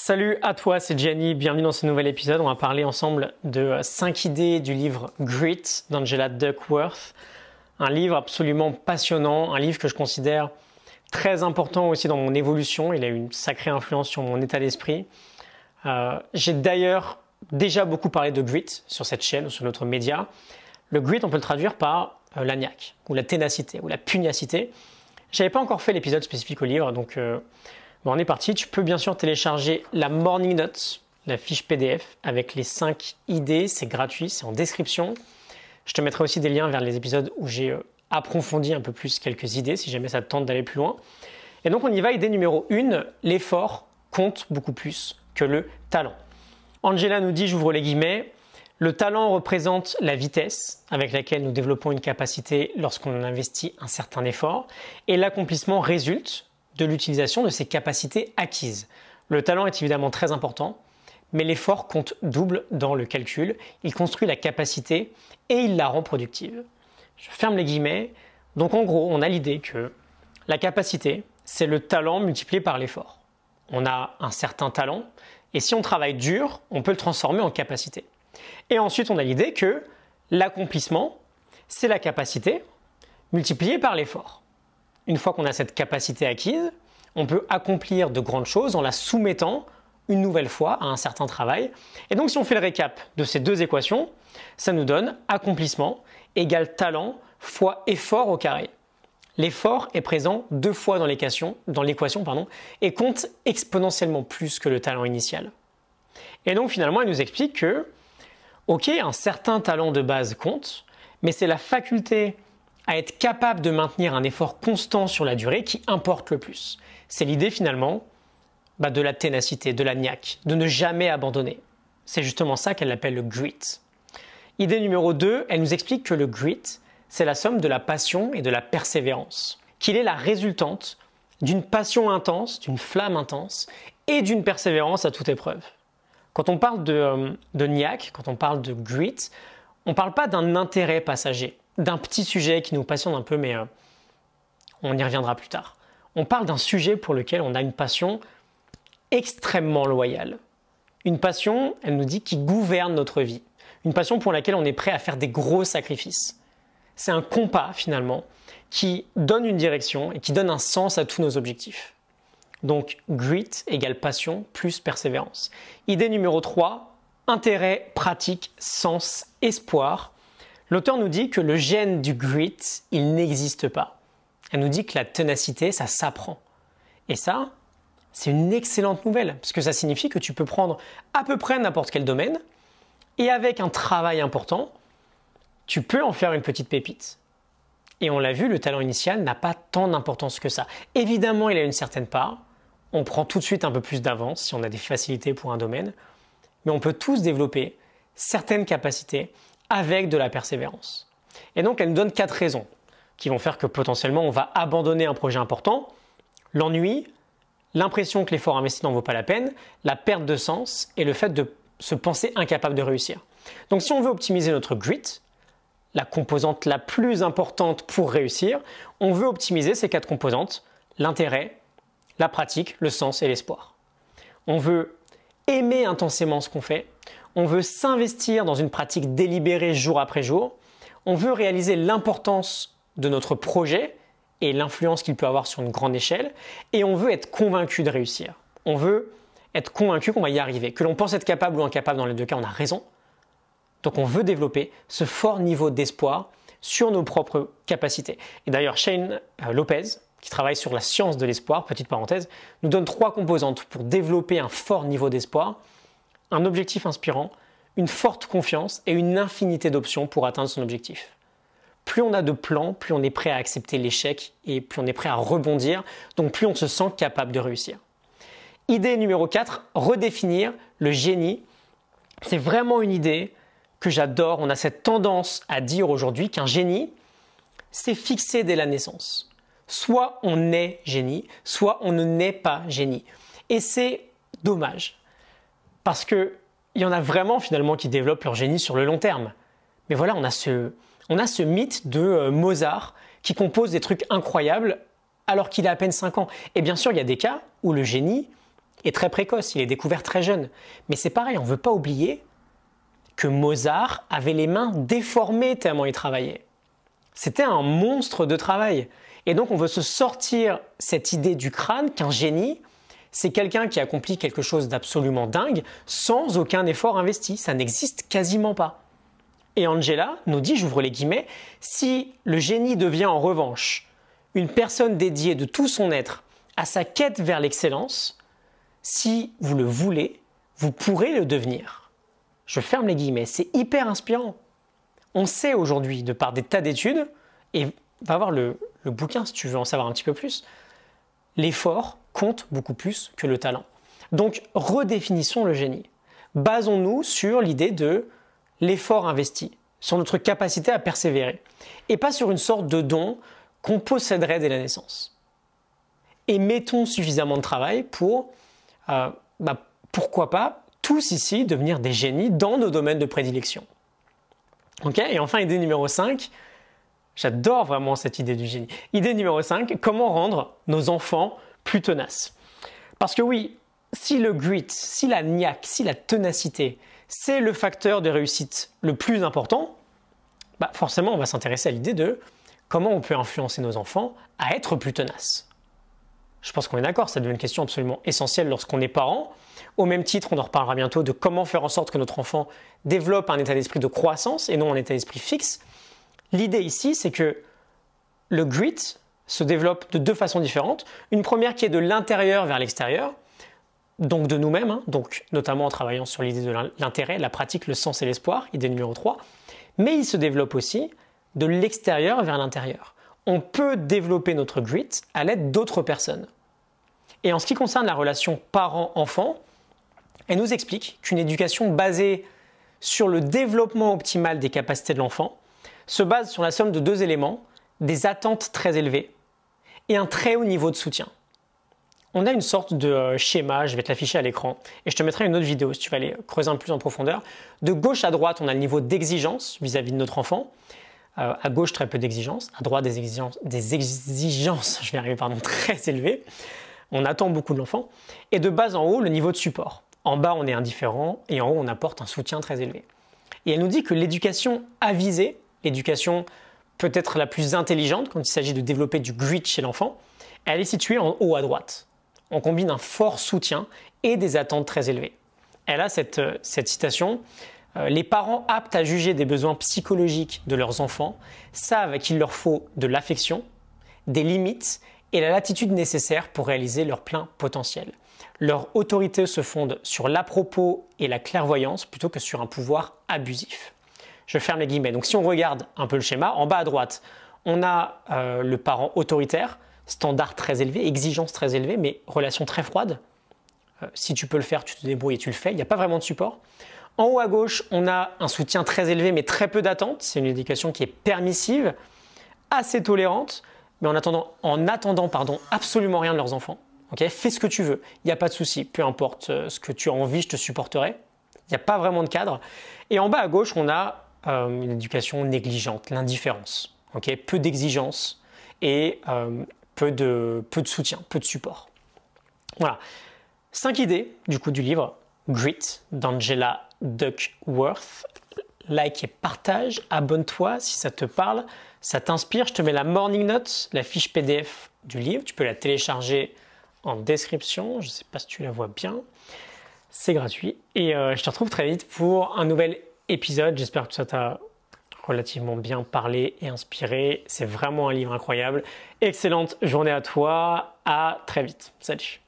Salut à toi, c'est Gianni, bienvenue dans ce nouvel épisode. On va parler ensemble de 5 idées du livre Grit d'Angela Duckworth. Un livre absolument passionnant, un livre que je considère très important aussi dans mon évolution. Il a eu une sacrée influence sur mon état d'esprit. J'ai d'ailleurs déjà beaucoup parlé de Grit sur cette chaîne ou sur notre média. Le Grit, on peut le traduire par la niaque, ou la ténacité, ou la pugnacité. Je n'avais pas encore fait l'épisode spécifique au livre, donc bon, on est parti. Tu peux bien sûr télécharger la Morning Notes, la fiche PDF avec les 5 idées. C'est gratuit, c'est en description. Je te mettrai aussi des liens vers les épisodes où j'ai approfondi un peu plus quelques idées, si jamais ça te tente d'aller plus loin. Et donc on y va, idée numéro 1, l'effort compte beaucoup plus que le talent. Angela nous dit, j'ouvre les guillemets, le talent représente la vitesse avec laquelle nous développons une capacité lorsqu'on investit un certain effort, et l'accomplissement résulte de l'utilisation de ces capacités acquises. Le talent est évidemment très important, mais l'effort compte double dans le calcul. Il construit la capacité et il la rend productive. Je ferme les guillemets. Donc en gros, on a l'idée que la capacité, c'est le talent multiplié par l'effort. On a un certain talent et si on travaille dur, on peut le transformer en capacité. Et ensuite, on a l'idée que l'accomplissement, c'est la capacité multipliée par l'effort. Une fois qu'on a cette capacité acquise, on peut accomplir de grandes choses en la soumettant une nouvelle fois à un certain travail. Et donc si on fait le récap de ces deux équations, ça nous donne accomplissement égale talent fois effort au carré. L'effort est présent 2 fois dans l'équation et compte exponentiellement plus que le talent initial. Et donc finalement, elle nous explique que, ok, un certain talent de base compte, mais c'est la faculté à être capable de maintenir un effort constant sur la durée qui importe le plus. C'est l'idée finalement de la ténacité, de la niaque, de ne jamais abandonner. C'est justement ça qu'elle appelle le grit. Idée numéro 2, elle nous explique que le grit, c'est la somme de la passion et de la persévérance, qu'il est la résultante d'une passion intense, d'une flamme intense et d'une persévérance à toute épreuve. Quand on parle de niaque, quand on parle de grit, on ne parle pas d'un intérêt passager, d'un petit sujet qui nous passionne un peu, mais on y reviendra plus tard. On parle d'un sujet pour lequel on a une passion extrêmement loyale. Une passion, elle nous dit, qui gouverne notre vie. Une passion pour laquelle on est prêt à faire des gros sacrifices. C'est un compas, finalement, qui donne une direction et qui donne un sens à tous nos objectifs. Donc, grit égale passion plus persévérance. Idée numéro 3, intérêt, pratique, sens, espoir. L'auteur nous dit que le gène du grit, il n'existe pas. Elle nous dit que la ténacité, ça s'apprend. Et ça, c'est une excellente nouvelle, parce que ça signifie que tu peux prendre à peu près n'importe quel domaine, et avec un travail important, tu peux en faire une petite pépite. Et on l'a vu, le talent initial n'a pas tant d'importance que ça. Évidemment, il a une certaine part. On prend tout de suite un peu plus d'avance si on a des facilités pour un domaine, mais on peut tous développer certaines capacités avec de la persévérance. Et donc, elle nous donne 4 raisons qui vont faire que potentiellement, on va abandonner un projet important, l'ennui, l'impression que l'effort investi n'en vaut pas la peine, la perte de sens et le fait de se penser incapable de réussir. Donc, si on veut optimiser notre grit, la composante la plus importante pour réussir, on veut optimiser ces 4 composantes, l'intérêt, la pratique, le sens et l'espoir. On veut aimer intensément ce qu'on fait, on veut s'investir dans une pratique délibérée jour après jour, on veut réaliser l'importance de notre projet et l'influence qu'il peut avoir sur une grande échelle, et on veut être convaincu de réussir. On veut être convaincu qu'on va y arriver. Que l'on pense être capable ou incapable, dans les deux cas, on a raison. Donc on veut développer ce fort niveau d'espoir sur nos propres capacités. Et d'ailleurs, Shane Lopez, qui travaille sur la science de l'espoir, petite parenthèse, nous donne 3 composantes pour développer un fort niveau d'espoir, un objectif inspirant, une forte confiance et une infinité d'options pour atteindre son objectif. Plus on a de plans, plus on est prêt à accepter l'échec et plus on est prêt à rebondir, donc plus on se sent capable de réussir. Idée numéro 4, redéfinir le génie. C'est vraiment une idée que j'adore. On a cette tendance à dire aujourd'hui qu'un génie, c'est fixé dès la naissance. Soit on est génie, soit on ne naît pas génie. Et c'est dommage. Parce qu'il y en a vraiment finalement qui développent leur génie sur le long terme. Mais voilà, on a ce mythe de Mozart qui compose des trucs incroyables alors qu'il a à peine 5 ans. Et bien sûr, il y a des cas où le génie est très précoce, il est découvert très jeune. Mais c'est pareil, on ne veut pas oublier que Mozart avait les mains déformées tellement il travaillait. C'était un monstre de travail. Et donc on veut se sortir cette idée du crâne qu'un génie, c'est quelqu'un qui accomplit quelque chose d'absolument dingue sans aucun effort investi. Ça n'existe quasiment pas. Et Angela nous dit, j'ouvre les guillemets, si le génie devient en revanche une personne dédiée de tout son être à sa quête vers l'excellence, si vous le voulez, vous pourrez le devenir. Je ferme les guillemets, c'est hyper inspirant. On sait aujourd'hui, de par des tas d'études, et va voir le bouquin si tu veux en savoir un petit peu plus, l'effort compte beaucoup plus que le talent. Donc redéfinissons le génie. Basons-nous sur l'idée de l'effort investi, sur notre capacité à persévérer, et pas sur une sorte de don qu'on posséderait dès la naissance. Et mettons suffisamment de travail pour, pourquoi pas, tous ici devenir des génies dans nos domaines de prédilection. Okay, et enfin, idée numéro 5, j'adore vraiment cette idée du génie. Idée numéro 5, comment rendre nos enfants plus tenaces. Parce que oui, si le grit, si la niaque, si la ténacité, c'est le facteur de réussite le plus important, forcément on va s'intéresser à l'idée de comment on peut influencer nos enfants à être plus tenaces. Je pense qu'on est d'accord, ça devient une question absolument essentielle lorsqu'on est parent. Au même titre, on en reparlera bientôt de comment faire en sorte que notre enfant développe un état d'esprit de croissance et non un état d'esprit fixe. L'idée ici, c'est que le grit se développe de deux façons différentes. Une première qui est de l'intérieur vers l'extérieur, donc de nous-mêmes, donc notamment en travaillant sur l'idée de l'intérêt, la pratique, le sens et l'espoir, idée numéro 3. Mais il se développe aussi de l'extérieur vers l'intérieur. On peut développer notre grit à l'aide d'autres personnes. Et en ce qui concerne la relation parent-enfant, elle nous explique qu'une éducation basée sur le développement optimal des capacités de l'enfant se base sur la somme de deux éléments, des attentes très élevées et un très haut niveau de soutien. On a une sorte de schéma, je vais te l'afficher à l'écran, et je te mettrai une autre vidéo si tu vas aller creuser un peu plus en profondeur. De gauche à droite, on a le niveau d'exigence vis-à-vis de notre enfant. À gauche, très peu d'exigences. À droite, des exigences je vais arriver, très élevées. On attend beaucoup de l'enfant. Et de bas en haut, le niveau de support. En bas, on est indifférent, et en haut, on apporte un soutien très élevé. Et elle nous dit que l'éducation avisée, l'éducation peut-être la plus intelligente quand il s'agit de développer du grit chez l'enfant, elle est située en haut à droite. On combine un fort soutien et des attentes très élevées. Elle a cette citation, les parents aptes à juger des besoins psychologiques de leurs enfants savent qu'il leur faut de l'affection, des limites et la latitude nécessaire pour réaliser leur plein potentiel. Leur autorité se fonde sur l'à-propos et la clairvoyance plutôt que sur un pouvoir abusif. Je ferme les guillemets. Donc si on regarde un peu le schéma, en bas à droite, on a le parent autoritaire, standard très élevé, exigence très élevée, mais relation très froide. Si tu peux le faire, tu te débrouilles et tu le fais. Il n'y a pas vraiment de support. En haut à gauche, on a un soutien très élevé, mais très peu d'attente. C'est une éducation qui est permissive, assez tolérante, mais en attendant absolument rien de leurs enfants. Okay, fais ce que tu veux, il n'y a pas de souci. Peu importe ce que tu as envie, je te supporterai. Il n'y a pas vraiment de cadre. Et en bas à gauche, on a une éducation négligente, l'indifférence. Okay, peu d'exigence et peu de soutien, peu de support. Voilà. 5 idées du coup du livre Grit d'Angela Duckworth. Like et partage, abonne-toi si ça te parle, ça t'inspire. Je te mets la morning note, la fiche PDF du livre. Tu peux la télécharger en description. Je ne sais pas si tu la vois bien. C'est gratuit. Et je te retrouve très vite pour un nouvel épisode. J'espère que ça t'a relativement bien parlé et inspiré. C'est vraiment un livre incroyable. Excellente journée à toi. À très vite. Salut.